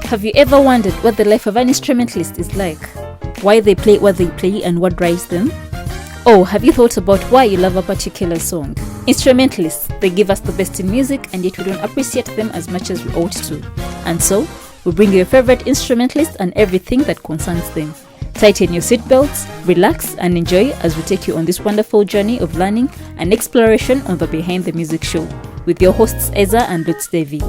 Have you ever wondered what the life of an instrumentalist is like? Why they play what they play and what drives them? Oh, have you thought about why you love a particular song? Instrumentalists, they give us the best in music, and yet we don't appreciate them as much as we ought to. And so, we bring you your favorite instrumentalist and everything that concerns them. Tighten your seatbelts, relax, and enjoy as we take you on this wonderful journey of learning and exploration on the Behind the Music show with your hosts Eza and Lutz Devi.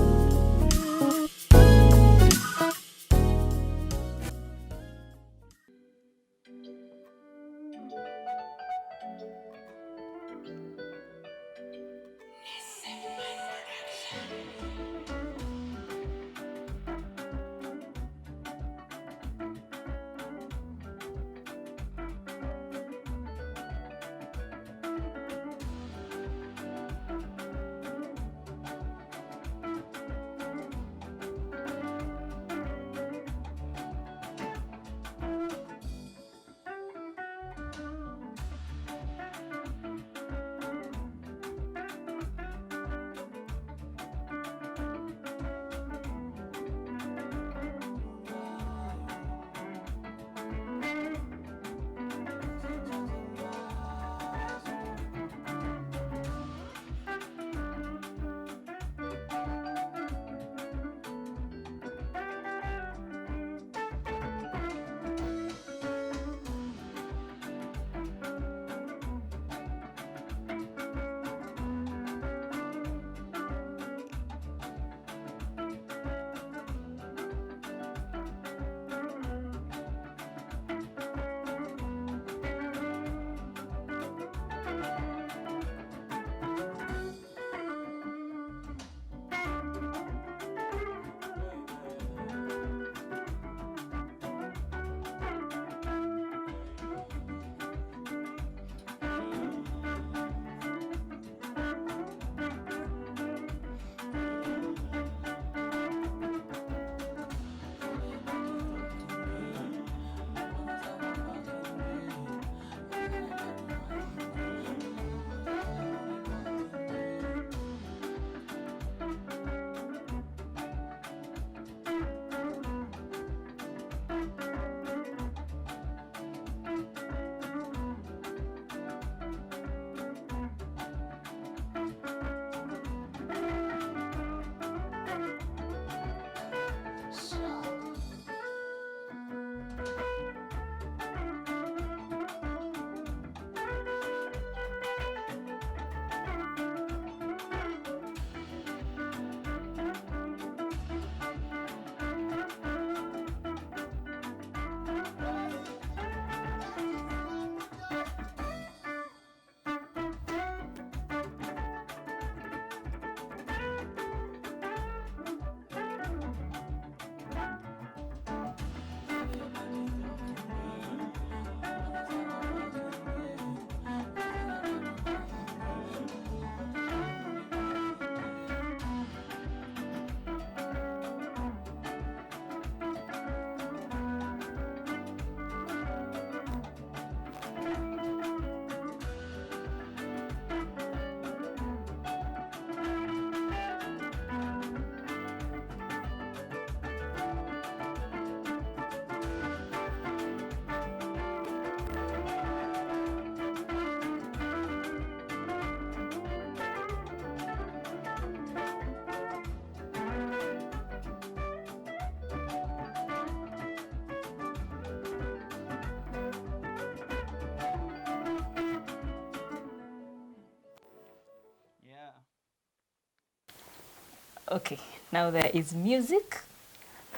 Okay, now there is music,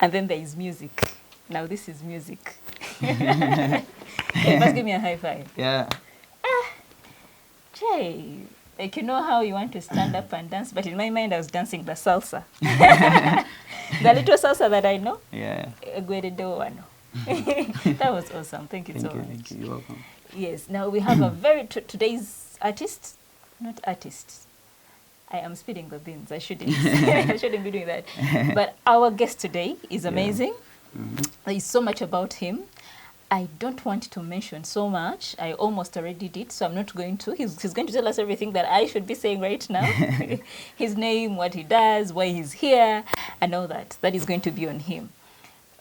and then there is music. Now this is music. You must give me a high five. Yeah. Jay, like you know how you want to stand up and dance, but in my mind I was dancing the salsa. The little salsa that I know. Yeah. That was awesome. Thank you so much. Thank you. You're welcome. Yes, now we have a very, today's artist, not artist. I am spilling the beans. I shouldn't. I shouldn't be doing that. But our guest today is amazing. Yeah. Mm-hmm. There is so much about him. I don't want to mention so much. I almost already did, so I'm not going to. He's going to tell us everything that I should be saying right now. His name, what he does, why he's here, and all that. That is going to be on him.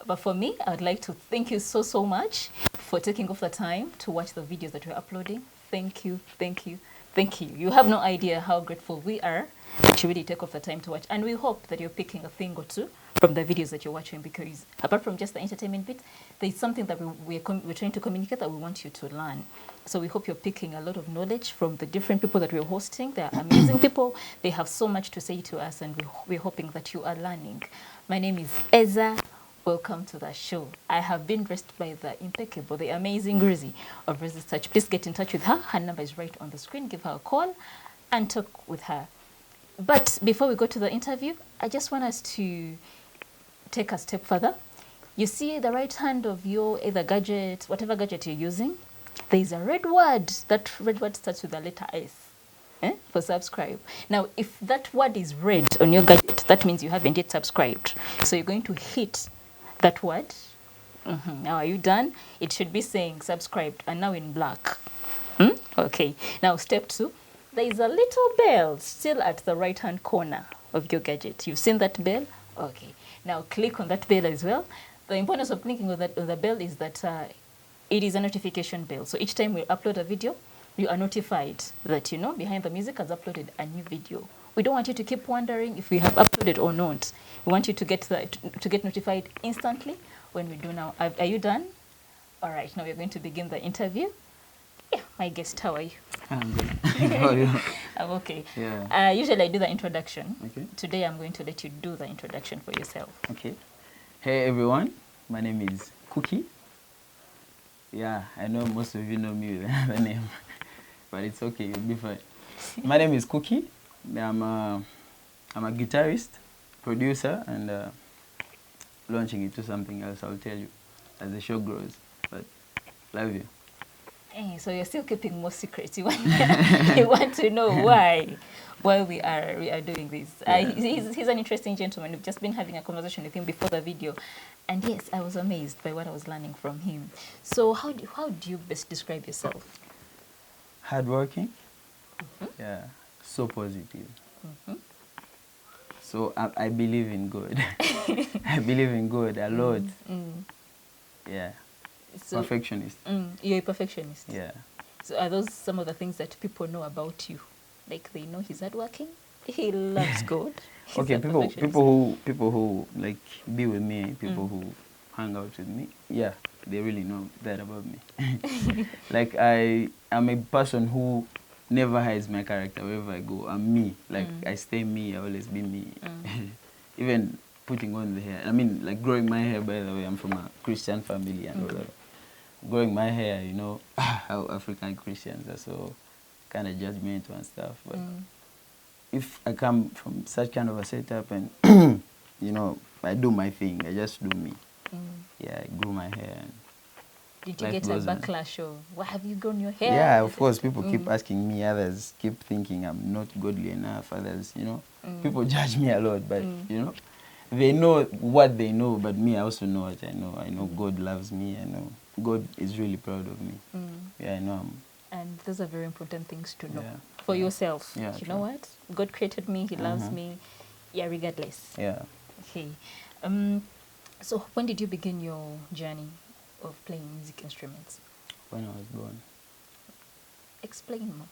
But for me, I would like to thank you so much for taking off the time to watch the videos that we're uploading. Thank you, thank you, thank you. You have no idea how grateful we are that you really take off the time to watch. And we hope that you're picking a thing or two from the videos that you're watching, because apart from just the entertainment bit, there's something that we're trying to communicate that we want you to learn. So we hope you're picking a lot of knowledge from the different people that we're hosting. They're amazing people. They have so much to say to us, and we're hoping that you are learning. My name is Eza. Welcome to the show. I have been dressed by the impeccable, the amazing Grizzy of Rizzy's Touch. Please get in touch with her. Her number is right on the screen. Give her a call and talk with her. But before we go to the interview, I just want us to take a step further. You see the right hand of your either gadget, whatever gadget you're using, there is a red word. That red word starts with the letter S. For subscribe. Now, if that word is red on your gadget, that means you haven't yet subscribed. So you're going to hit that word. Now, are you done? It should be saying subscribed, and now in black. Okay. Now, step 2. There is a little bell still at the right-hand corner of your gadget. You've seen that bell? Okay. Now, click on that bell as well. The importance of clicking on the bell is that it is a notification bell. So each time we upload a video, you are notified that, Behind the Music has uploaded a new video. We don't want you to keep wondering if we have uploaded or not. We want you to get notified instantly when we do now. Are you done? All right, now we're going to begin the interview. Yeah, my guest, how are you? I'm good. How are you? I'm okay. Yeah. Usually I do the introduction. Okay. Today I'm going to let you do the introduction for yourself. Okay. Hey everyone, my name is Kuki. Yeah, I know most of you know me with another name, but it's okay, you'll be fine. My name is Kuki. I'm a guitarist, producer, and launching into something else. I'll tell you as the show grows. But love you. Hey, so you're still keeping more secrets. You want to know why we are doing this. Yeah. He's an interesting gentleman. We've just been having a conversation with him before the video, and yes, I was amazed by what I was learning from him. So how do you best describe yourself? Hardworking. Yeah. So positive. So I believe in God. I believe in God a lot. Yeah. So, perfectionist. You're a perfectionist. Yeah. So are those some of the things that people know about you? Like they know he's hardworking, he loves God. Okay, people who like be with me, people who hang out with me, yeah, they really know that about me. Like I am a person who never hides my character wherever I go. I'm me. Like I stay me, I always be me. Even putting on the hair. I mean, like growing my hair, by the way, I'm from a Christian family and all that. Growing my hair, you know, how African Christians are so kind of judgmental and stuff. But if I come from such kind of a setup and, you know, I do my thing, I just do me. Yeah, I grew my hair. And did you get a backlash of, why have you grown your hair? Yeah, of course, people keep asking me, others keep thinking I'm not godly enough, others, you know. People judge me a lot, but, you know, they know what they know, but me, I also know what I know. I know God loves me. I know God is really proud of me. Yeah, I know. And those are very important things to know for Yeah. yourself. Yeah, you know what? God created me. He loves me. Yeah, regardless. Yeah. Okay. So when did you begin your journey of playing music instruments? When I was born. Explain more.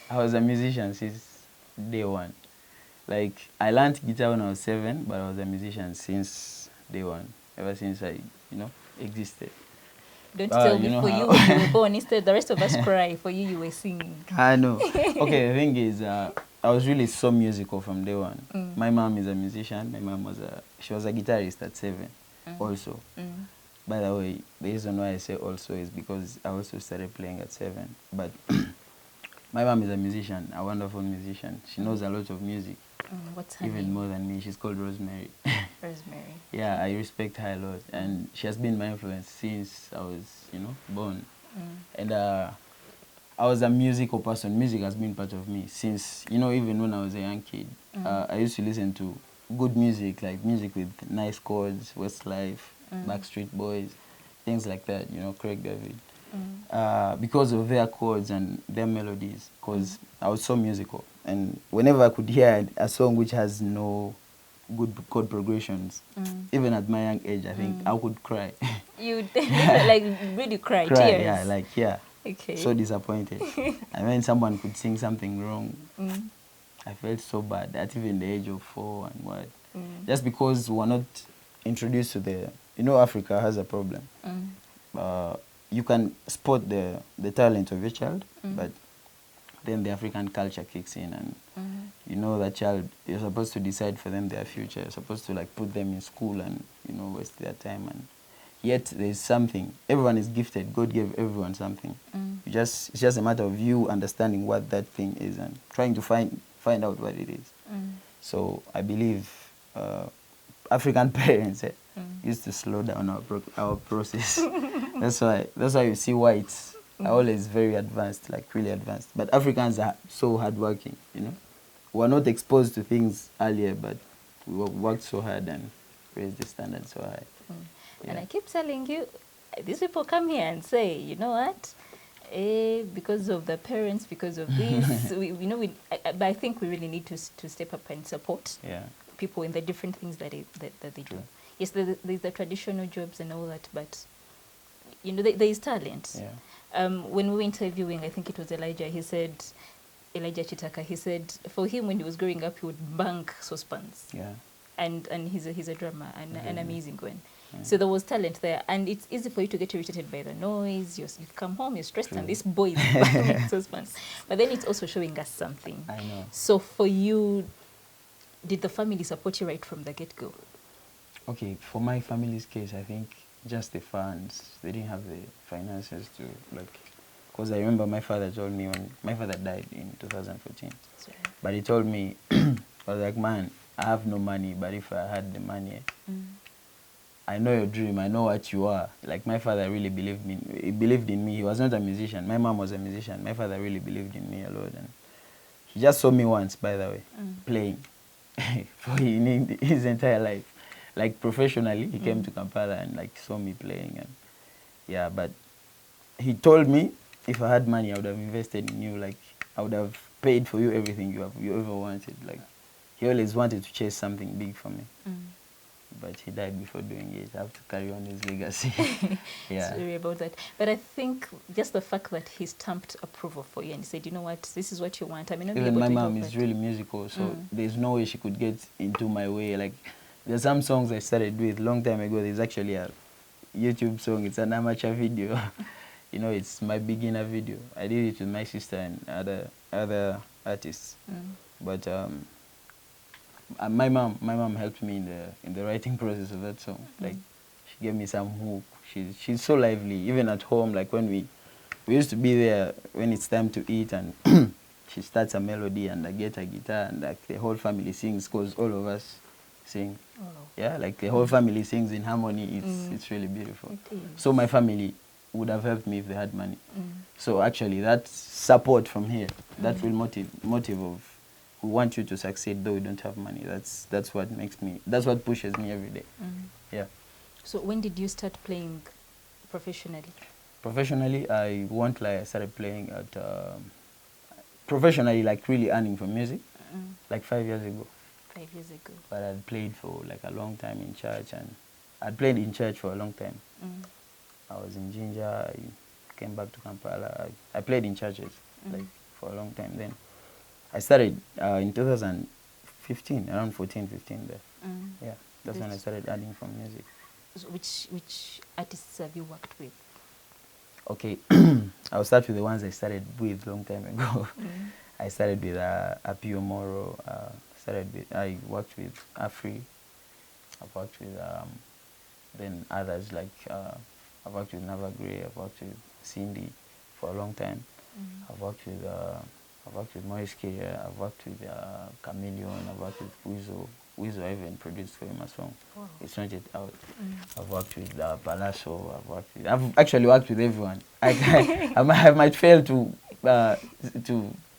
I was a musician since day one. Like, I learned guitar when I was 7, but I was a musician since day one, ever since I, you know, existed. Don't tell me for you when you were born. Instead, the rest of us cry. For you were singing. I know. Okay, the thing is, I was really so musical from day one. My mom is a musician. My mom she was a guitarist at 7 also. By the way, the reason why I say also is because I also started playing at 7. But my mom is a musician, a wonderful musician. She knows a lot of music. What's her Even name? more than me. She's called Rosemary. Rosemary. Yeah, I respect her a lot. And she has been my influence since I was, you know, born. And I was a musical person. Music has been part of me since, you know, even when I was a young kid. I used to listen to good music, like music with nice chords, Westlife, Backstreet Boys, things like that, you know, Craig David. Because of their chords and their melodies, because I was so musical. And whenever I could hear a song which has no good chord progressions. Even at my young age, I think I could cry. You like really cry, tears. Yeah, Okay. so disappointed. And when someone could sing something wrong, I felt so bad at even the age of 4 and what. Just because we're not introduced to Africa has a problem. You can spot the talent of your child, but then the African culture kicks in, and that child, you're supposed to decide for them their future. You're supposed to like put them in school and waste their time, and yet there's something. Everyone is gifted. God gave everyone something. It's just a matter of you understanding what that thing is and trying to find out what it is. So I believe African parents used to slow down our process. That's why you see whites are always very advanced, like really advanced. But Africans are so hardworking, We're not exposed to things earlier, but we worked so hard and raised the standard so high. And I keep telling you, these people come here and say, you know what? Because of the parents, because of this, but I think we really need to step up and support people in the different things that they do. Yes, there's the traditional jobs and all that, but there is talent. When we were interviewing, I think it was Elijah Chitaka, he said for him when he was growing up, he would bank saucepans. And he's a drummer and an amazing one. So there was talent there, and it's easy for you to get irritated by the noise. You've come home, you're stressed, and this boy is banging saucepans. But then it's also showing us something. I know. So for you, did the family support you right from the get-go? Okay, for my family's case, I think just the funds. They didn't have the finances to, because I remember my father told me when my father died in 2014. Sorry. But he told me, I was like, man, I have no money, but if I had the money, I know your dream, I know what you are. Like, my father really believed me. He believed in me. He was not a musician. My mom was a musician. My father really believed in me a lot. And he just saw me once, by the way, playing for his entire life. Like, professionally, he came to Kampala and, saw me playing. And but he told me if I had money, I would have invested in you. Like, I would have paid for you everything you ever wanted. Like, he always wanted to chase something big for me. But he died before doing it. I have to carry on his legacy. Sorry about that. But I think just the fact that he stamped approval for you and he said, you know what, this is what you want. I mean, even my mom is really musical, so there's no way she could get into my way. Like, there's some songs I started with long time ago. There's actually a YouTube song. It's an amateur video. It's my beginner video. I did it with my sister and other artists. But my mom helped me in the writing process of that song. Like, she gave me some hook. She's so lively. Even at home, like when we used to be there when it's time to eat, and she starts a melody and I get a guitar and like the whole family sings because all of us sing. Yeah, like the whole family sings in harmony. It's really beautiful. So my family would have helped me if they had money. So actually, that support from here, that real motive of, we want you to succeed though we don't have money. That's what pushes me every day. Yeah. So when did you start playing professionally? Professionally, I won't lie, I started playing at professionally, like really earning from music, like 5 years ago. 5 years ago. But I'd played for like a long time in church, and I'd played in church for a long time. I was in Jinja, I came back to Kampala. I played in churches like for a long time. Then I started in 2015, around 14, 15 there. Yeah, that's when I started earning from music. So which artists have you worked with? Okay, I'll start with the ones I started with long time ago. I started with Apio Moro. I worked with Afri. I've worked with then others like I've worked with Nava Gray. I've worked with Cindy for a long time. I've worked with Maurice K. I've worked with Chameleon. I've worked with Wizo. Wizo, I even produced for him a song. Wow. It's not yet out. I've worked with Palaso. I've actually worked with everyone. I might fail to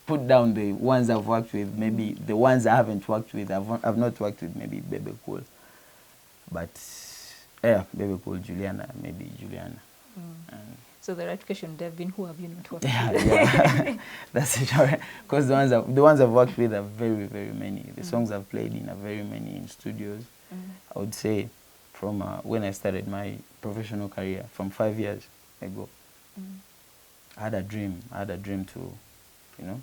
put down the ones I've worked with. Maybe the ones I haven't worked with. I've not worked with maybe Bebe Cool. But yeah, Bebe Cool, Juliana, maybe Juliana. So the right question would have been, who have you not worked Yeah, with? yeah. That's it. Because the ones I've worked with are very, very many. The songs I've played in are very many in studios. I would say from when I started my professional career, from 5 years ago, I had a dream. I had a dream to, you know,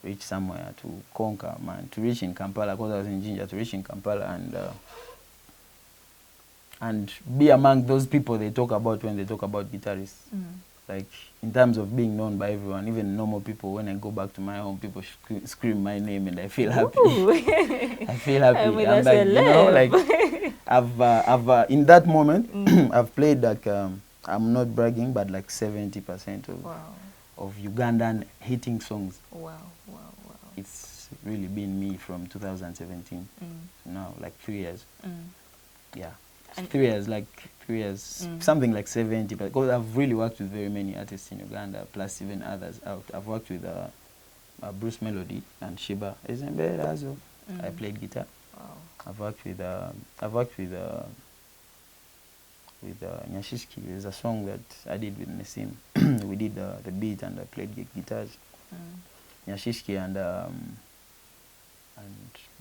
reach somewhere, to conquer, man, to reach in Kampala, because I was in Jinja, to reach in Kampala and be among those people they talk about when they talk about guitarists. Like, in terms of being known by everyone, even normal people, when I go back to my home, people scream my name and I feel happy. I feel happy. I'm I'm like, you know, like, I've in that moment, I've played like, I'm not bragging, but like 70% of Ugandan hitting songs. Wow, wow, wow. It's really been me from 2017 to now, like 3 years. Yeah. And 3 years, like 3 years, something like 70. Because I've really worked with very many artists in Uganda, plus even others out. I've worked with Bruce Melody and Shiba. I played guitar. Wow. I've worked with Nyashiski. There's a song that I did with Nassim. We did the beat and I played guitars. Nyashiski and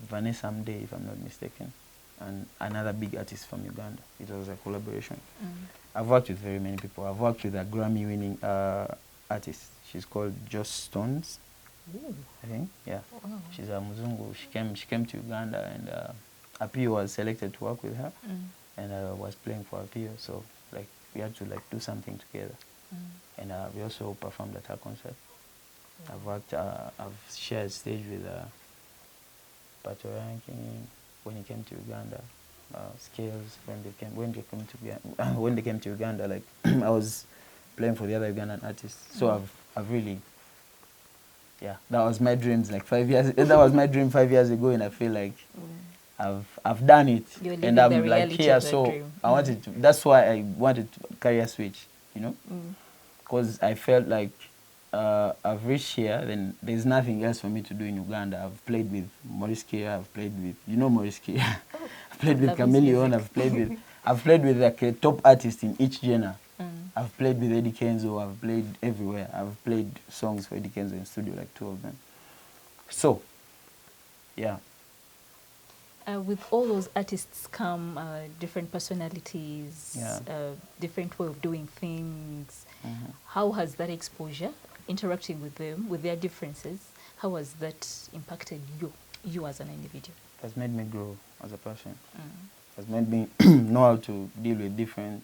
Vanessa Mdee, if I'm not mistaken, and another big artist from Uganda. It was a collaboration. I've worked with very many people. I've worked with a Grammy-winning artist. She's called Joss Stones. Ooh. I think, yeah. Wow. She's a Muzungu. She came to Uganda, and Apio was selected to work with her, and I was playing for Apio. So like we had to like do something together, and we also performed at her concert. I've shared stage with Pato Ranking when he came to Uganda. Scales when they came to Uganda, like I was playing for the other Ugandan artists. So I've really, yeah, that was my dreams like 5 years. That was my dream 5 years ago, and I feel like I've done it, and I'm like here. So dream. I wanted to. That's why I wanted to career switch, you know, because I felt like I've reached here. Then there's nothing else for me to do in Uganda. I've played with Maurice Kia. I've played with Maurice Kia. I've played with Chameleon. I've played with like a top artist in each genre. I've played with Eddie Kenzo. I've played everywhere. I've played songs for Eddie Kenzo in studio, like 2 of them. So, yeah. With all those artists come different personalities, different way of doing things. How has that exposure, interacting with them, with their differences, how has that impacted you as an individual? It has made me grow as a person. It has made me know how to deal with different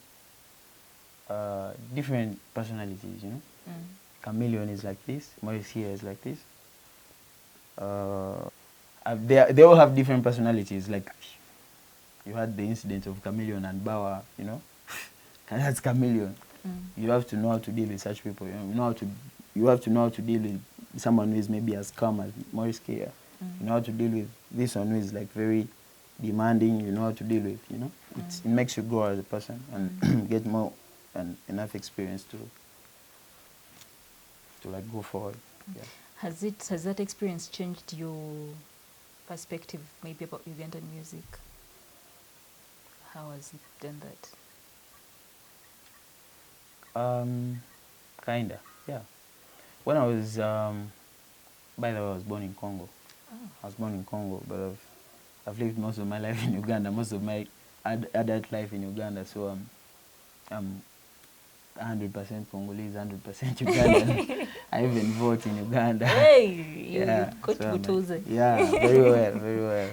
personalities, you know. Chameleon is like this, Maurice here is like this. They all have different personalities. Like, you had the incident of Chameleon and Bauer, you know, and that's Chameleon. You have to know how to deal with such people. You have to know how to deal with someone who is maybe as calm as Maurice Kia. You know how to deal with this one who is like very demanding. You know how to deal with, you know. It makes you grow as a person and get more and enough experience to like go forward. Yeah. Has that experience changed your perspective maybe about Ugandan music? How has it done that? Kinda, yeah. When I was, by the way, I was born in Congo. I was born in Congo, but I've lived most of my life in Uganda, most of my adult life in Uganda. So I'm 100% Congolese, 100% Ugandan. I even vote in Uganda. Hey, yeah, got so yeah, very well, very well.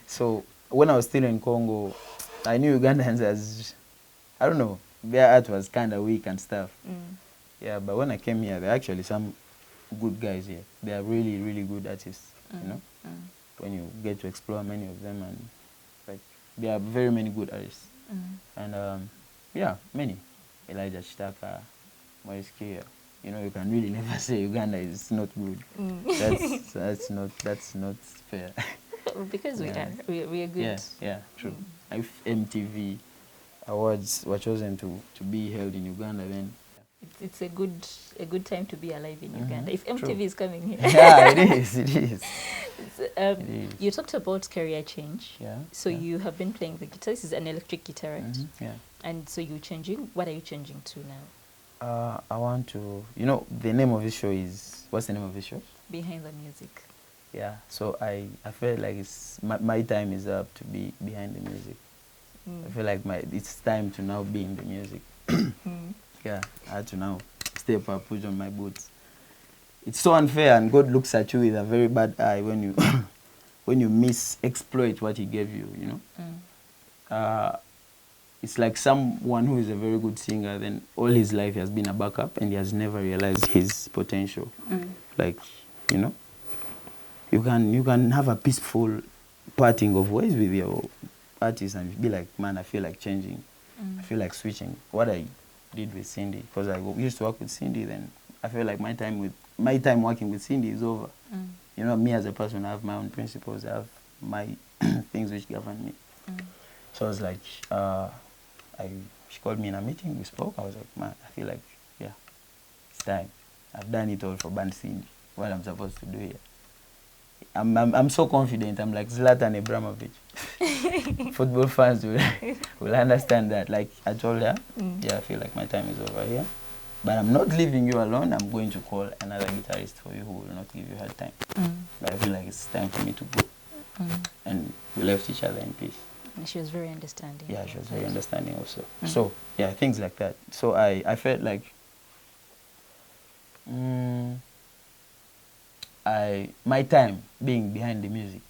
So when I was still in Congo, I knew Ugandans as, I don't know, their art was kind of weak and stuff. Yeah, but when I came here, there are actually some good guys here. They are really, really good artists, you know. When you get to explore many of them, and like there are very many good artists. And yeah, many. Elijah Chitaka, Maurice Kia. You know, you can really never say Uganda is not good. That's not fair. Because we are good. Yeah, true. If MTV awards were chosen to be held in Uganda, then it's a good time to be alive in Uganda. If MTV is coming here. Yeah, it is. You talked about career change. Yeah. So you have been playing the guitar. This is an electric guitar, right? Yeah. And so you're changing. What are you changing to now? I want to, the name of this show is, what's the name of this show? Behind the Music. Yeah, so I feel like it's my time is up to be behind the music. I feel like it's time to now be in the music. Yeah, I had to now step up, put on my boots. It's so unfair, and God looks at you with a very bad eye when you when you exploit what He gave you. It's like someone who is a very good singer, then all his life he has been a backup and he has never realized his potential. Like, you can have a peaceful parting of ways with your artist and be like, man, I feel like changing. I feel like switching. What I did with Cindy, because I used to work with Cindy, then I feel like my time working with Cindy is over. Me as a person, I have my own principles. I have my things which govern me. So I was like, she called me in a meeting, we spoke. I was like, man, I feel like, yeah, it's time. I've done it all for band Cindy. What I'm supposed to do here. I'm so confident. I'm like Zlatan Ibrahimovic. Football fans will understand that. Like I told her, yeah, I feel like my time is over here. But I'm not leaving you alone. I'm going to call another guitarist for you who will not give you hard time. But I feel like it's time for me to go. And we left each other in peace. And she was very understanding. Yeah, she was very understanding also. So, yeah, things like that. So I felt like my time being behind the music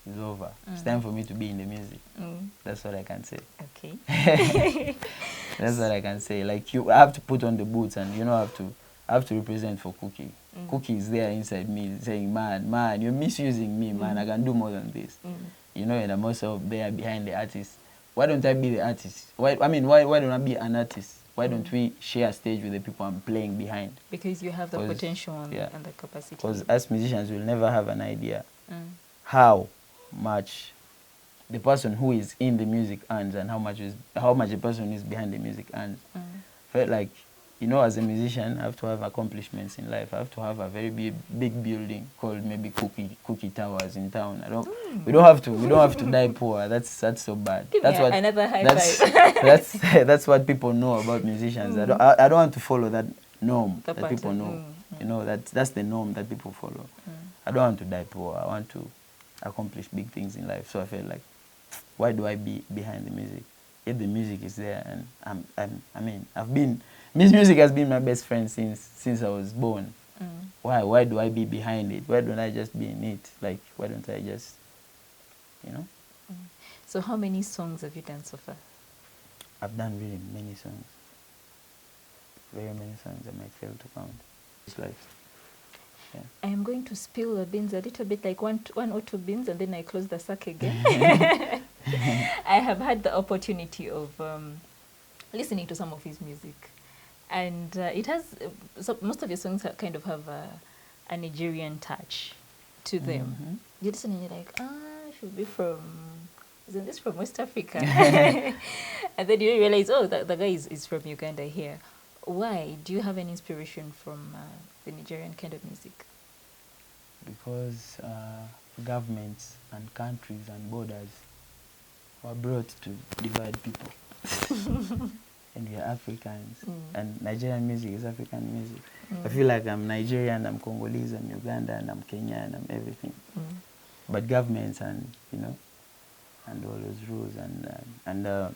is over. It's time for me to be in the music. That's what I can say. Okay. That's what I can say. Like I have to put on the boots, and I have to represent for Kuki. Kuki is there inside me saying, man, you're misusing me, man. I can do more than this. And I'm also there behind the artist. Why don't I be the artist? Why don't I be an artist? Why don't we share a stage with the people I'm playing behind? Because you have the potential and the capacity. Because as musicians, we'll never have an idea how much the person who is in the music earns and how much the person who is behind the music earns. Felt like, as a musician, I have to have accomplishments in life. I have to have a very big building called maybe Cookie Towers in town. We don't have to die poor. That's so bad. Another high five. That's what people know about musicians. I don't want to follow that norm that people know. That's the norm that people follow. I don't want to die poor. I want to accomplish big things in life. So I felt like, why do I be behind the music? If the music is there, and music has been my best friend since I was born. Why do I be behind it? Why don't I just be in it? Like, why don't I just, So how many songs have you done so far? I've done really many songs. Very many songs. I might fail to count. It's like, yeah. I am going to spill the beans a little bit, like one or two beans, and then I close the sack again. I have had the opportunity of listening to some of his music, and it has most of your songs kind of have a Nigerian touch to them. You listen and you're like, should be isn't this from West Africa? And then you realize, the guy is from Uganda here. Why? Do you have any inspiration from the Nigerian kind of music? Because governments and countries and borders were brought to divide people. And we are Africans. And Nigerian music is African music. I feel like I'm Nigerian, I'm Congolese, I'm Ugandan, I'm Kenyan, I'm everything. But governments and, and all those rules and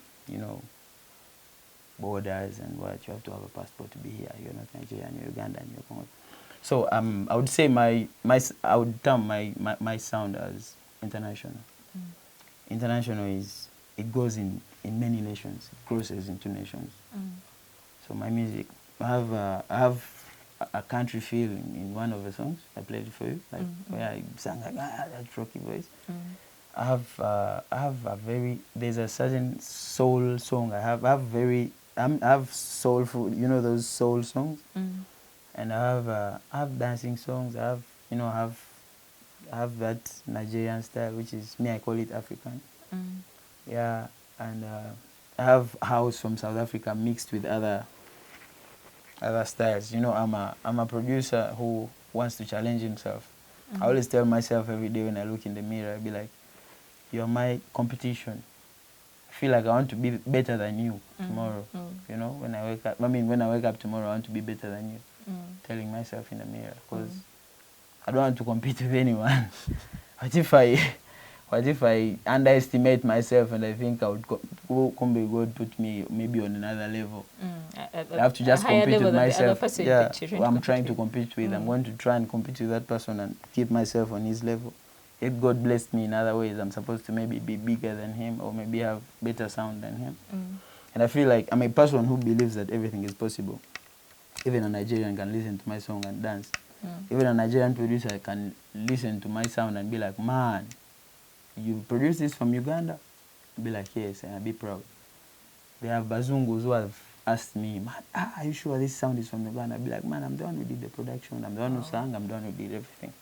borders and what, you have to have a passport to be here. You're not Nigerian, you're Ugandan, you're Congolese. So I would say I would term my sound as international. International is, it goes in many nations. It crosses into nations. So my music, I have a country feel in one of the songs. I played it for you, like where I sang like that rocky voice. I have there's a certain soul song. I have soulful, those soul songs. And I have dancing songs. I have that Nigerian style, which is I call it African. Yeah, and I have house from South Africa mixed with other styles. I'm a producer who wants to challenge himself. I always tell myself every day when I look in the mirror, I be like, you're my competition. I feel like I want to be better than you tomorrow. You know, when I wake up, when I wake up tomorrow, I want to be better than you. Telling myself in the mirror, because I don't want to compete with anyone. What if I underestimate myself and I think I would God put me maybe on another level? I have to just compete with myself. Yeah, I'm trying to compete with. I'm going to try and compete with that person and keep myself on his level. If God blessed me in other ways, I'm supposed to maybe be bigger than him or maybe have better sound than him. And I feel like I'm a person who believes that everything is possible. Even a Nigerian can listen to my song and dance. Even a Nigerian producer can listen to my sound and be like, man, you produce this from Uganda? I'll be like, yes, and I'll be proud. There are Bazungus who have asked me, man, are you sure this sound is from Uganda? I'll be like, man, I'm the one who did the production, I'm the one who sang, I'm the one who did everything.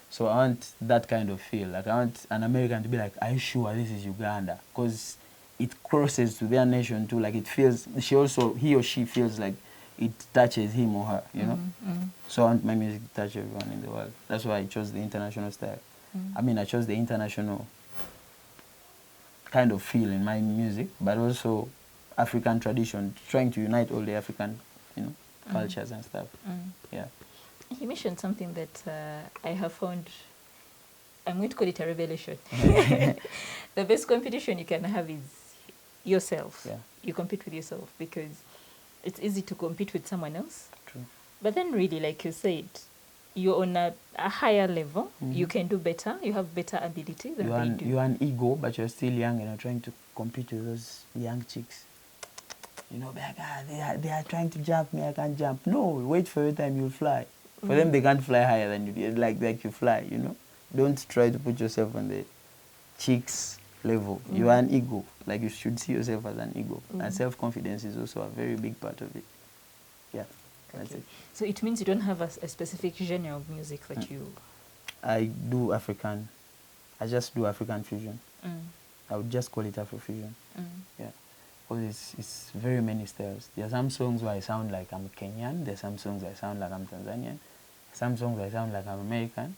So I want that kind of feel. Like I want an American to be like, are you sure this is Uganda? Because it crosses to their nation too. Like it feels, he or she feels like it touches him or her, you know? So I want my music to touch everyone in the world. That's why I chose the international style. I chose the international kind of feel in my music, but also African tradition, trying to unite all the African, cultures and stuff. Yeah. You mentioned something that I have found, I'm going to call it a revelation. The best competition you can have is yourself. Yeah. You compete with yourself because it's easy to compete with someone else. True. But then really, like you said, you're on a higher level. You can do better. You have better ability than they do. You're an ego, but you're still young and you're trying to compete with those young chicks. You know, like, they are trying to jump me, I can't jump. No, wait for your time, you'll fly. For them, they can't fly higher than you do. Like you fly, you know. Don't try to put yourself on the chicks level. You are an ego. Like you should see yourself as an ego. And self-confidence is also a very big part of it. Yeah, that's it. So it means you don't have a specific genre of music that you... I do African. I just do African fusion. I would just call it Afrofusion. Yeah. Because it's very many styles. There are some songs where I sound like I'm Kenyan. There are some songs where I sound like I'm Tanzanian. Some songs where I sound like I'm American.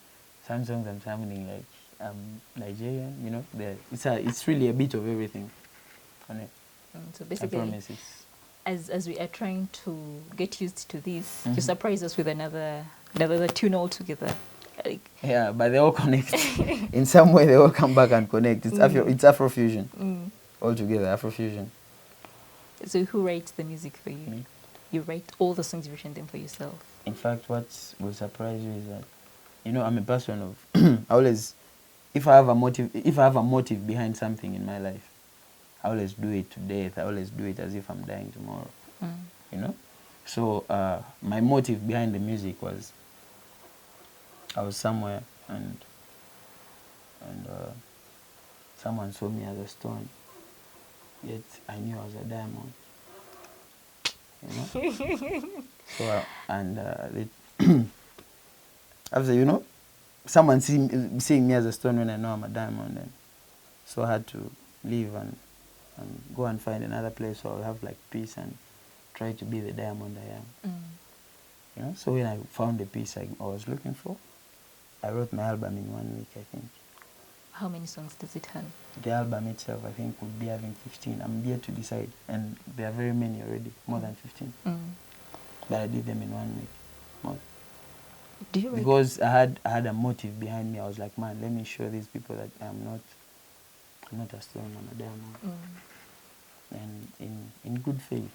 Some songs I'm sounding like I'm Nigerian. You know, it's really a bit of everything on it. So basically, I promise as we are trying to get used to this, you surprise us with another tune altogether. Yeah, but they all connect. In some way, they all come back and connect. It's Afrofusion. Altogether, Afrofusion. So who writes the music for you? Me. You write all the songs, you've written them for yourself? In fact, what will surprise you is that, I'm a person of, if I have a motive behind something in my life, I always do it to death. I always do it as if I'm dying tomorrow. You know? So my motive behind the music was, I was somewhere and someone saw me as a stone. Yet I knew I was a diamond, So after someone seeing me as a stone when I know I'm a diamond, and so I had to leave and go and find another place where I'll have like peace and try to be the diamond I am. So when I found the peace I was looking for, I wrote my album in 1 week, I think. How many songs does it have? The album itself, I think, would be having 15. I'm yet to decide. And there are very many already, more than 15. But I did them in 1 week. More. Do you because I had a motive behind me. I was like, man, let me show these people that I'm not a stone, I'm a diamond. And in good faith,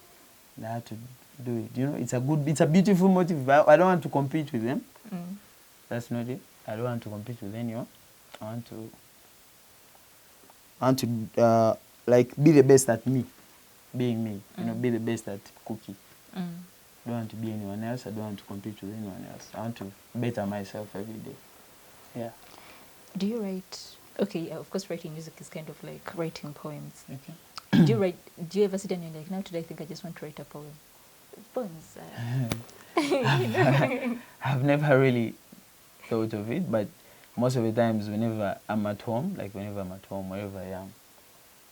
I had to do it. It's a beautiful motive. I don't want to compete with them. That's not it. I don't want to compete with anyone. I want to be the best at me, being me. Be the best at Kuki. I don't want to be anyone else. I don't want to compete with anyone else. I want to better myself every day. Yeah. Do you write? Okay, of course, writing music is kind of like writing poems. Okay. Do you ever sit down and you're like, now today I think I just want to write a poem? Poems. I've never really thought of it, but most of the times whenever I'm at home, wherever I am,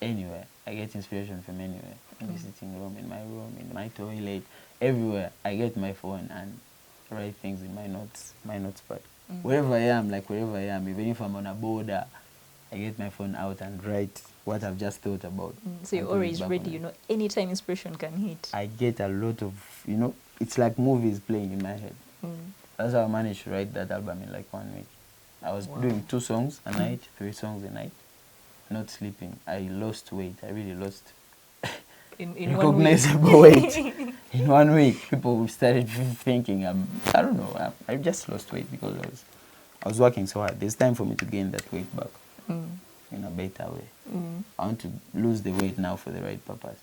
anywhere, I get inspiration from anywhere. In the sitting room, in in my toilet, everywhere. I get my phone and write things in my notes pad. Wherever I am, even if I'm on a border, I get my phone out and write what I've just thought about. So you're always ready, you know, anytime inspiration can hit. I get a lot of, you know, it's like movies playing in my head. That's how I managed to write that album in like 1 week. I was doing 2 songs a night, 3 songs a night, not sleeping. I lost weight. I really lost In recognizable weight. In 1 week, people started thinking I don't know. I just lost weight because I was working so hard. There's time for me to gain that weight back in a better way. I want to lose the weight now for the right purpose.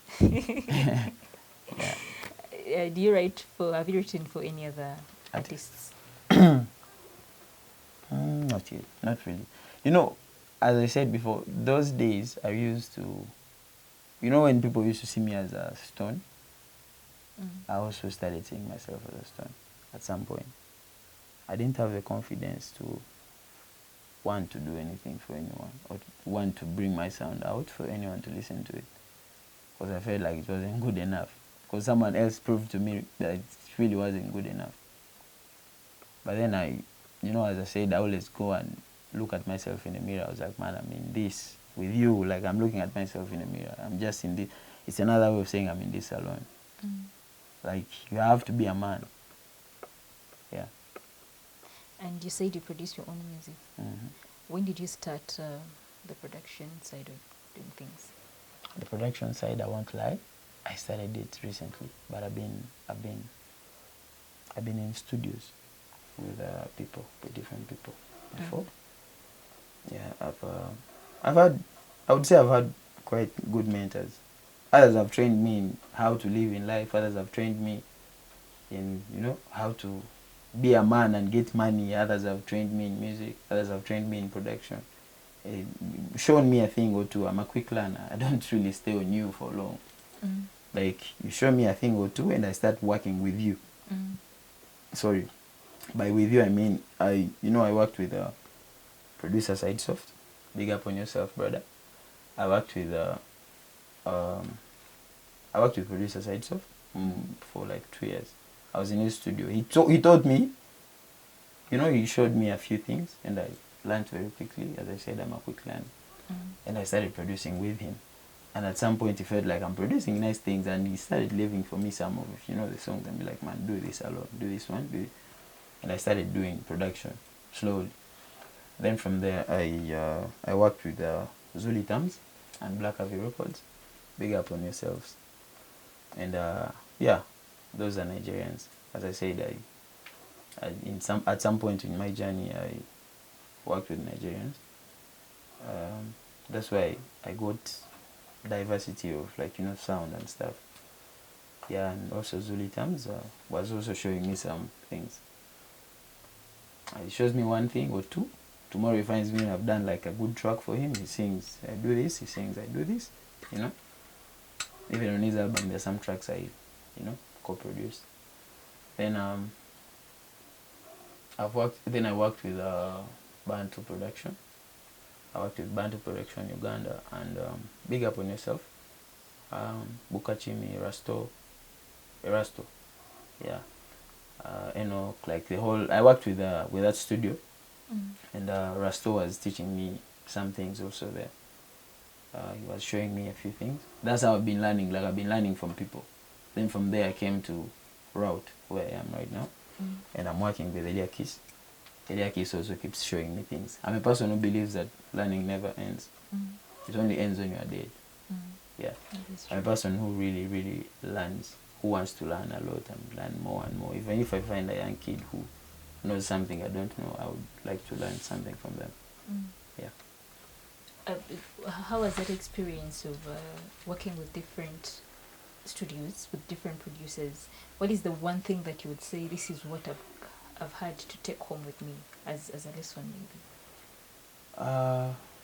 Yeah. Do you write for? Have you written for any other artists? Not yet. Not really. You know, as I said before, those days I used to, you know, when people used to see me as a stone, I also started seeing myself as a stone at some point. I didn't have the confidence to want to do anything for anyone or want to bring my sound out for anyone to listen to it, because I felt like it wasn't good enough, because someone else proved to me that it really wasn't good enough. But then you know, as I said, I always go and look at myself in the mirror. I was like, man, I'm in this with you. Like, I'm looking at myself in the mirror. I'm just in this. It's another way of saying I'm in this alone. Like, you have to be a man. Yeah. And you said you produce your own music. When did you start the production side of doing things? The production side, I won't lie, I started it recently, but I've been in studios with different people before. Yeah, I would say I've had quite good mentors. Others have trained me in how to live in life. Others have trained me in, you know, how to be a man and get money. Others have trained me in music. Others have trained me in production. Shown me a thing or two. I'm a quick learner. I don't really stay on you for long. Like, you show me a thing or two and I start working with you. Sorry. By with you, I mean, I worked with producer Sidesoft. Big up on yourself, brother. I worked with producer Sidesoft for like 2 years. I was in his studio. He taught me, you know, he showed me a few things and I learned very quickly. As I said, I'm a quick learner. And I started producing with him. And at some point, he felt like I'm producing nice things and he started leaving for me some of, you know, the songs and be like, man, do this alone, do this one, do it. And I started doing production slowly. Then from there, I worked with Zuli Tams and Black Avi Records. Big up on yourselves. And yeah, those are Nigerians. As I said, at some point in my journey, I worked with Nigerians. That's why I got diversity of, like, you know, sound and stuff. Yeah, and also Zuli Tams was also showing me some things. He shows me one thing or two. Tomorrow he finds me and I've done like a good track for him. He sings, I do this. He sings, I do this. You know. Even on his album, there's some tracks I, you know, co-produced. Then I worked with Bantu Production. I worked with Bantu Production Uganda and big up on yourself. Bukachimi, Erasto. Yeah. Enoch, like the whole, I worked with that studio. And Rasto was teaching me some things also there. He was showing me a few things. That's how I've been learning. Like, I've been learning from people. Then from there I came to Route, where I am right now. And I'm working with Eliakis. Eliakis also keeps showing me things. I'm a person who believes that learning never ends. It only ends when you are dead. Yeah. I'm a person who really, really learns, who wants to learn a lot and learn more and more. Even if I find a young kid who knows something I don't know, I would like to learn something from them. Yeah. How was that experience of working with different studios, with different producers? What is the one thing that you would say, this is what I've had to take home with me as a lesson, maybe?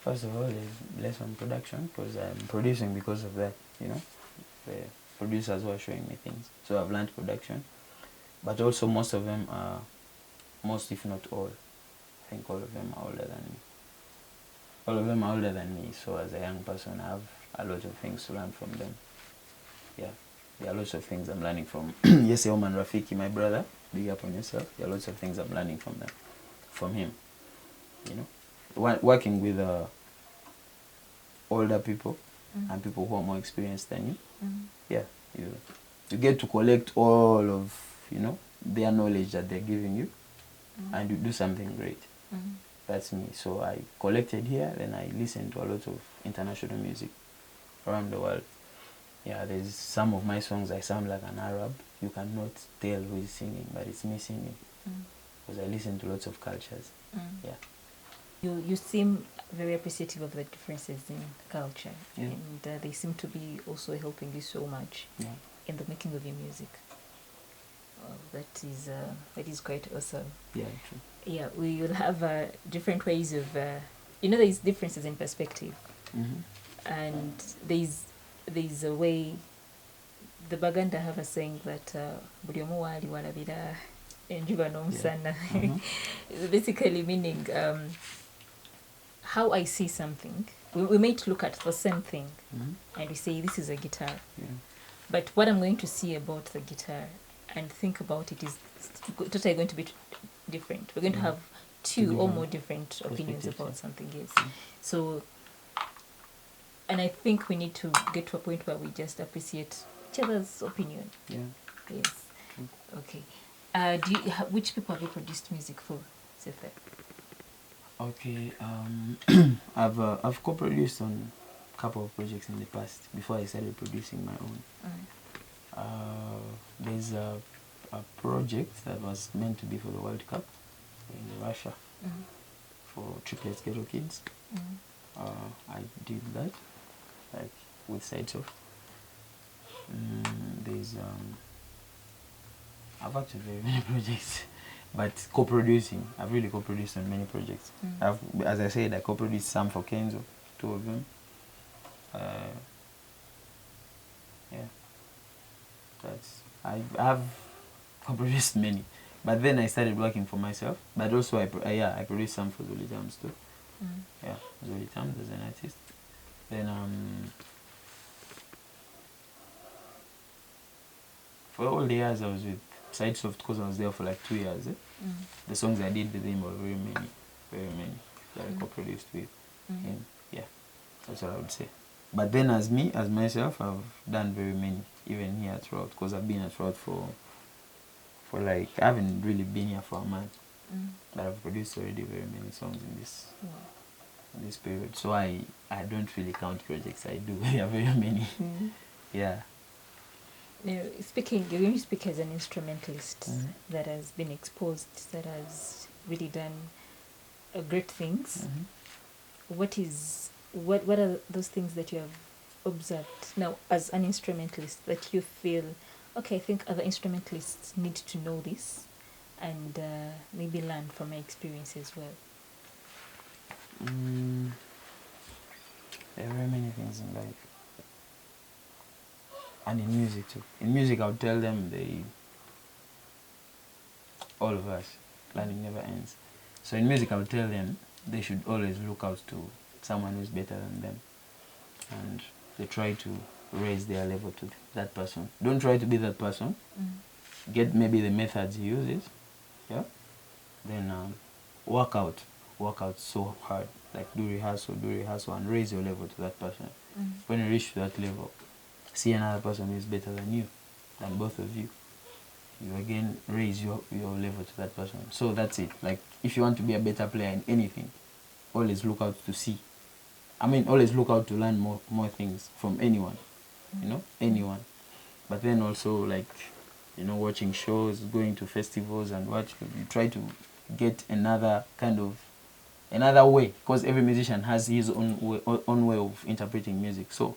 First of all, is lesson production, because I'm producing because of that, you know. The producers were showing me things. So I've learned production. But also most of them are, most if not all, I think all of them are older than me. All of them are older than me, so as a young person I have a lot of things to learn from them. Yeah, there are lots of things I'm learning from. Yes, Oman Rafiki, my brother, big up on yourself. There are lots of things I'm learning from them, from him. You know, working with older people and people who are more experienced than you. Yeah, you get to collect all of, their knowledge that they're giving you, and you do something great. That's me. So I collected here, then I listened to a lot of international music around the world. Yeah, there's some of my songs I sound like an Arab. You cannot tell who is singing, but it's me singing. Because I listen to lots of cultures. Yeah. You seem very appreciative of the differences in culture, Yeah. and they seem to be also helping you so much in the making of your music. That is quite awesome. Yeah, true. Yeah, we will have different ways of, there's differences in perspective, and there's a way. The Baganda have a saying that buli omu waali walabira enjuba n'omusana. Basically meaning how I see something. We might look at the same thing and we say this is a guitar, but what I'm going to see about the guitar and think about it is totally going to be different. We're going to have two or more different opinions about something. Yes. So, and I think we need to get to a point where we just appreciate each other's opinion. Yeah. Yes. Okay. Which people have you produced music for, Sefer? Okay. I've co-produced on a couple of projects in the past before I started producing my own. There's a project that was meant to be for the World Cup in Russia for Triplets Ghetto Kids. I did that, like with sides of. There's I've actually very many projects, but co-producing. I've really co-produced on many projects. As I said, I co-produced some for Kenzo, 2 of them. Yeah. I have co-produced many, but then I started working for myself. But also I produced some for Zuli Jams too. Yeah, Zuli Jams as an artist. Then for all the years I was with Sidesoft, because I was there for like 2 years. The songs I did with him were very many that I co-produced with him. Yeah, that's what I would say. But then as myself, I've done very many, even here at Route, because I've been at Route for like, I haven't really been here for a month, but I've produced already very many songs in this period. So I don't really count projects I do. There are very many. Yeah. Now, when you speak as an instrumentalist that has been exposed, that has really done great things, what are those things that you have observed now as an instrumentalist that you feel, okay, I think other instrumentalists need to know this and maybe learn from my experience as well? There are very many things in life. And in music too. In music, I would tell them all of us, learning never ends. So in music, I would tell them they should always look out to someone who's better than them. And they try to raise their level to that person. Don't try to be that person. Get maybe the methods he uses. Yeah. Then work out so hard. Like do rehearsal, and raise your level to that person. When you reach to that level, see another person who is better than you, than both of you. You again raise your level to that person. So that's it. Like if you want to be a better player in anything, always look out to see. Always look out to learn more things from anyone. Anyone. But then also like, watching shows, going to festivals and you try to get another way, because every musician has his own way of interpreting music. So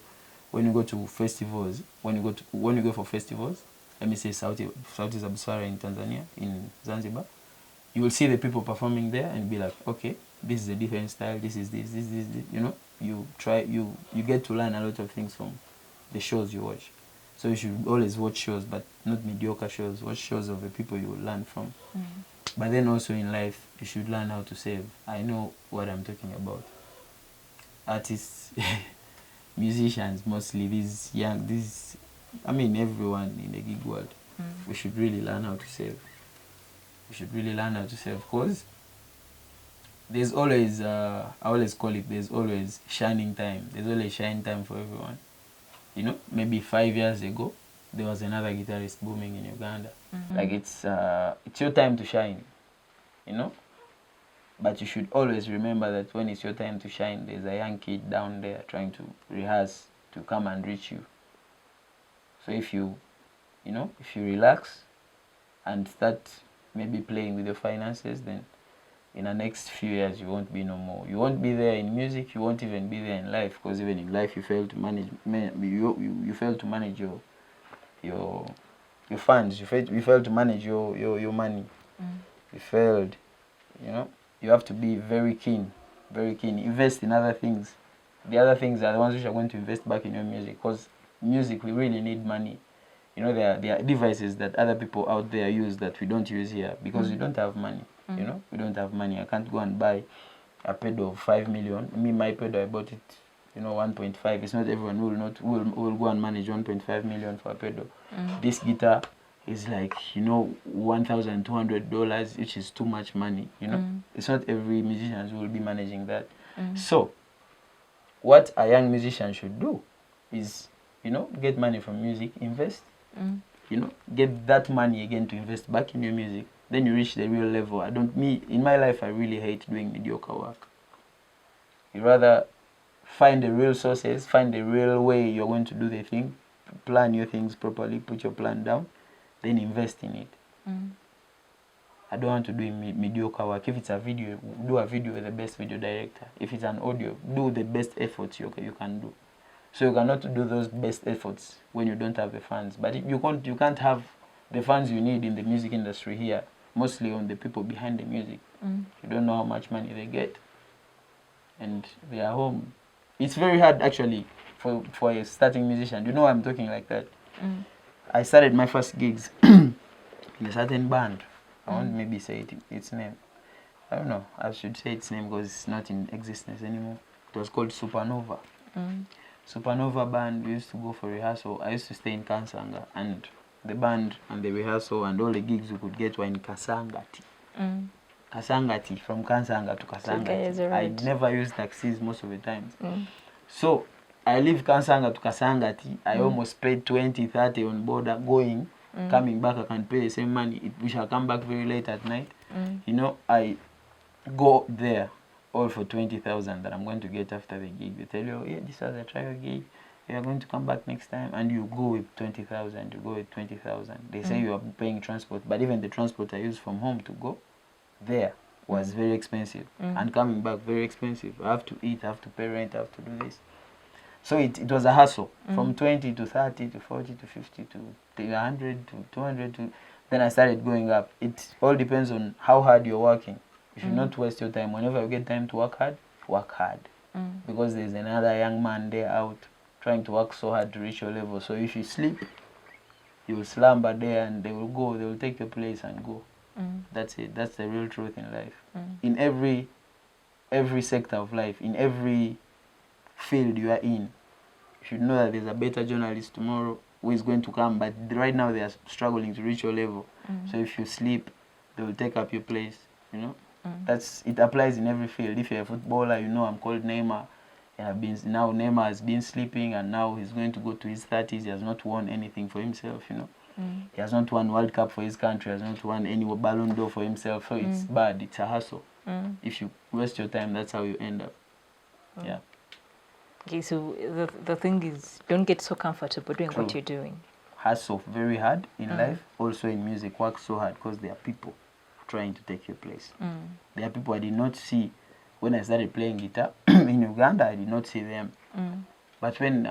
when you go to festivals, when you go for festivals, let me say Sauti za Busara in Tanzania, in Zanzibar, you will see the people performing there and be like, okay, this is a different style, this is this, you get to learn a lot of things from the shows you watch. So you should always watch shows, but not mediocre shows. Watch shows of the people you will learn from. But then also in life, you should learn how to save. I know what I'm talking about. Artists, musicians, mostly everyone in the gig world, we should really learn how to save. We should really learn how to save, because there's always, I always call it, there's always shining time. There's always shine time for everyone. You know, maybe 5 years ago, there was another guitarist booming in Uganda. Like it's your time to shine, you know. But you should always remember that when it's your time to shine, there's a young kid down there trying to rehearse to come and reach you. So if you know, if you relax and start maybe playing with your finances, then in the next few years you won't be no more. You won't be there in music. You won't even be there in life, because even in life you fail to manage. You fail to manage your funds. You fail to manage your money. You failed. You know, you have to be very keen, very keen. Invest in other things. The other things are the ones which are going to invest back in your music, because music, we really need money. You know, there are devices that other people out there use that we don't use here because we don't have money. You know, we don't have money. I can't go and buy a pedal of 5 million. Me, my pedal, I bought it, you know, 1.5. It's not everyone who will go and manage 1.5 million for a pedal. This guitar is like, you know, $1,200, which is too much money. You know, it's not every musician who will be managing that. So, what a young musician should do is, you know, get money from music, invest. You know, get that money again to invest back in your music. Then you reach the real level. In my life, I really hate doing mediocre work. You rather find the real sources, find the real way you're going to do the thing, plan your things properly, put your plan down, then invest in it. I don't want to do mediocre work. If it's a video, do a video with the best video director. If it's an audio, do the best efforts you can do. So you cannot do those best efforts when you don't have the funds. But you can't have the funds you need in the music industry here, mostly on the people behind the music. You don't know how much money they get, and they are home. It's very hard actually for a starting musician. You know why I'm talking like that? I started my first gigs in a certain band. I won't maybe say its name. I don't know. I should say its name because it's not in existence anymore. It was called Supernova. Supernova band, we used to go for rehearsal. I used to stay in Kansanga, and the band and the rehearsal and all the gigs we could get were in Kasangati. Kasangati, from Kansanga to Kasangati. I never used taxis most of the times. So I leave Kansanga to Kasangati. I almost paid 20, 30 on border going. Coming back, I can pay the same money. We shall come back very late at night. You know, I go there all for 20,000 that I'm going to get after the gig. They tell you, oh, yeah, this is a trial gig. You are going to come back next time, and you go with 20,000. You go with 20,000. They say you are paying transport, but even the transport I use from home to go there was very expensive, and coming back very expensive. I have to eat, I have to pay rent, I have to do this. So it was a hustle from 20 to 30 to 40 to 50 to 100 to 200 to. Then I started going up. It all depends on how hard you're working. You should not waste your time. Whenever you get time to work hard, work hard. Because there's another young man there out trying to work so hard to reach your level. So if you sleep, you will slumber there, and they will take your place and go. That's it. That's the real truth in life. In every sector of life, in every field you are in, you should know that there's a better journalist tomorrow who is going to come, but right now they are struggling to reach your level. So if you sleep, they will take up your place, you know. It applies in every field. If you're a footballer, you know, I'm called Neymar. Now Neymar has been sleeping, and now he's going to go to his 30s. He has not won anything for himself, you know. He has not won World Cup for his country. He has not won any Ballon d'Or for himself. So it's bad. It's a hustle. If you waste your time, that's how you end up. Yeah. Okay, so the thing is, don't get so comfortable doing what you're doing. Hustle very hard in life. Also in music, work so hard, because there are people trying to take your place. There are people I did not see when I started playing guitar in Uganda. I did not see them. But when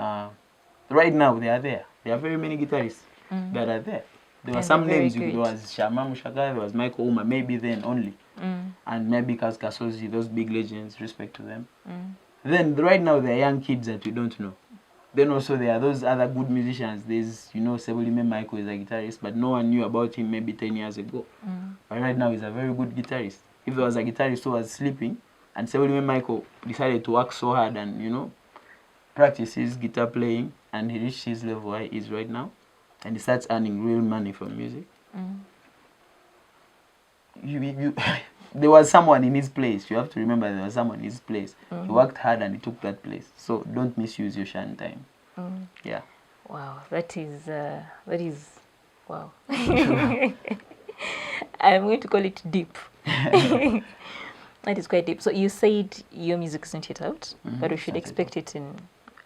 right now they are there. There are very many guitarists that are there. There were some names. There was Shama Mushaka, there was Michael Uma, maybe then only, and maybe Kaz Kasozi, those big legends. Respect to them. Then right now there are young kids that we don't know. Then also there are those other good musicians. There's, you know, Sebulime Michael is a guitarist, but no one knew about him maybe 10 years ago. But right now he's a very good guitarist. If there was a guitarist who was sleeping, and Sebulime Michael decided to work so hard and, you know, practice his guitar playing, and he reached his level where he is right now, and he starts earning real money from music. there was someone in his place. You have to remember there was someone in his place. He worked hard and he took that place. So don't misuse your shine time. Yeah. Wow, that is wow. I'm going to call it deep. That is quite deep. So you said your music isn't yet out, but we should expect it in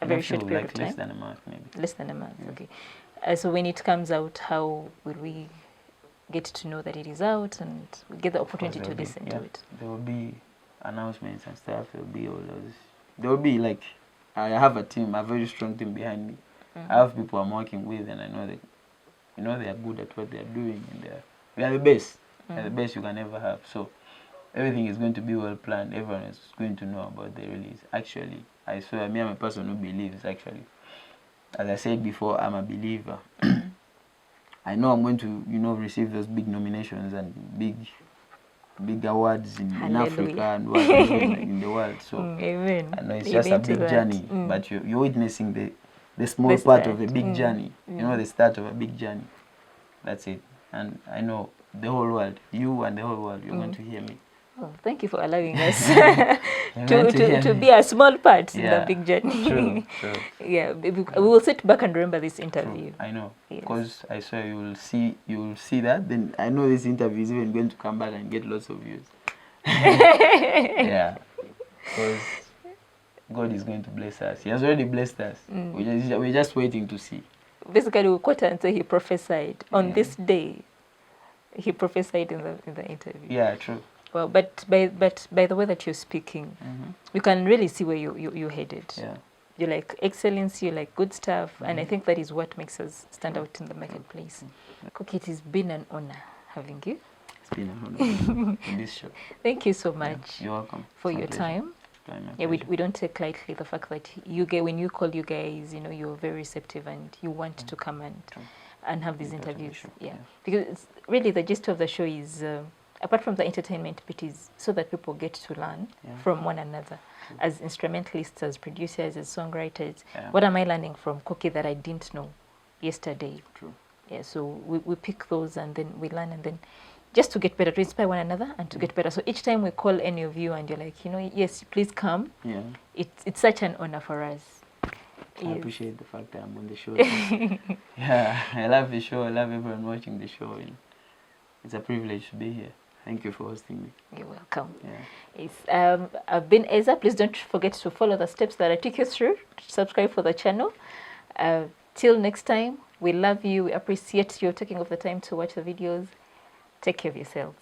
a very short period of time. Less than a month, maybe. Less than a month, okay. So when it comes out, how will we get to know that it is out and we get the opportunity to listen to it? There will be announcements and stuff. There will be all those. There will be like, I have a team, a very strong team behind me. I have people I'm working with, and I know that, you know, they are good at what they are doing, and we are the best. We are the best you can ever have. So everything is going to be well planned. Everyone is going to know about the release. Actually, I swear, I'm a person who believes. Actually, as I said before, I'm a believer. I know I'm going to, you know, receive those big nominations and big awards in Africa and what in the world. So Amen. I know it's just a big journey, but you're witnessing the small part of a big journey. You know, the start of a big journey. That's it. And I know the whole world, you and the whole world, you're going to hear me. Oh, thank you for allowing us to be a small part in the big journey. True. Yeah, we will sit back and remember this interview. True. I know, because I swear you will see that. Then I know this interview is even going to come back and get lots of views. Yeah, because God is going to bless us. He has already blessed us. We're just waiting to see. Basically, we quote and say he prophesied on this day. He prophesied in the interview. Yeah, true. Well, but by the way that you're speaking, you can really see where you're headed. Yeah. You like excellence, you like good stuff, and I think that is what makes us stand out in the marketplace. Kuki, it has been an honor having you. It's been an honor in this show. Thank you so much. You're welcome. For your time. Yeah, we don't take lightly the fact that when you call you guys, you know, you're very receptive and you want to come and have these interviews. Yeah, because it's really the gist of the show is, apart from the entertainment bit, is so that people get to learn from one another. As instrumentalists, as producers, as songwriters, what am I learning from Kuki that I didn't know yesterday? True. Yeah, so we pick those and then we learn, and then just to get better, to inspire one another and to get better. So each time we call any of you and you're like, you know, yes, please come. Yeah. It's such an honor for us. I appreciate the fact that I'm on the show. Yeah, I love the show. I love everyone watching the show. It's a privilege to be here. Thank you for hosting me. You're welcome. Yeah. I've been Eza. Please don't forget to follow the steps that I took you through. Subscribe for the channel. Till next time, we love you. We appreciate you taking off the time to watch the videos. Take care of yourselves.